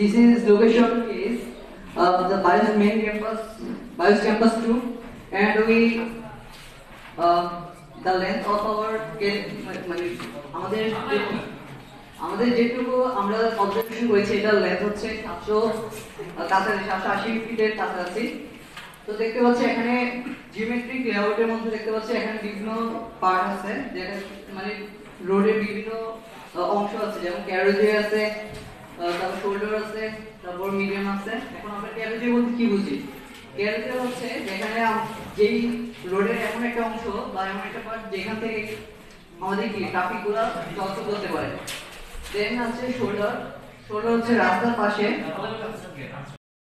This is location is the BIOS main campus, BIOS campus 2, and we the length of our মানে আমাদের আমাদের যেটুকু আমরা observation করেছি এটার লেন্থ হচ্ছে 780 ফিটের কাছাকাছি। তো দেখতে পাচ্ছি এখানে জিওমেট্রিক লেআউটের মধ্যে দেখতে পাচ্ছি এখানে বিভিন্ন পার্ট আছে, যেটা মানে রোডের বিভিন্ন অংশ আছে, যেমন ক্যারোজে আছে, তারপর শোল্ডার আছে, তারপর মিডিয়াম আছে। এখন আমরা ক্যারোজে বলতে কি বুঝি? ক্যারোজে হচ্ছে যেখানে যেই রোডের এমন একটা অংশ বা এমন একটা পার্ট যেখান থেকে আমাদের কি ট্রাফিক গুলো চলাচল করতে পারে। দেন আছে শোল্ডার। শোল্ডার হচ্ছে রাস্তার পাশে